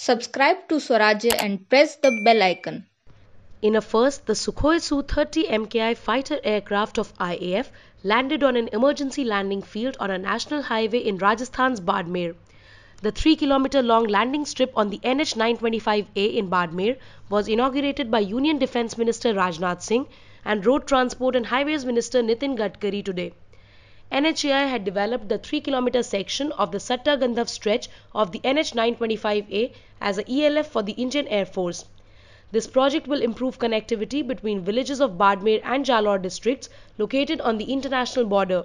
Subscribe to Swarajya and press the bell icon. In a first, the Sukhoi Su-30 MKI fighter aircraft of IAF landed on an emergency landing field on a national highway in Rajasthan's Barmer. The 3-kilometer-long landing strip on the NH 925A in Barmer was inaugurated by Union Defence Minister Rajnath Singh and Road Transport and Highways Minister Nitin Gadkari today. NHAI had developed the 3-kilometer section of the Satta-Gandhav stretch of the NH 925A as a ELF for the Indian Air Force. This project will improve connectivity between villages of Barmer and Jalore districts located on the international border.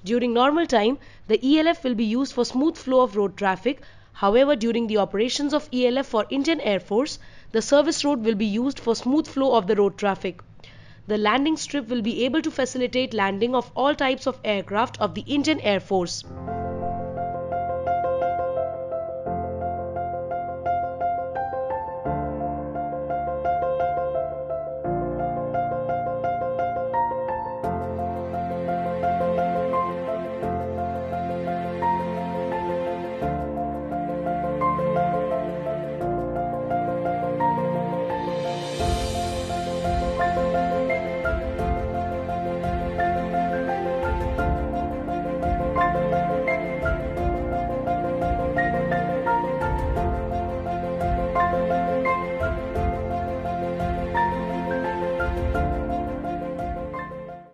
During normal time, the ELF will be used for smooth flow of road traffic. However, during the operations of ELF for Indian Air Force, the service road will be used for smooth flow of the road traffic. The landing strip will be able to facilitate landing of all types of aircraft of the Indian Air Force.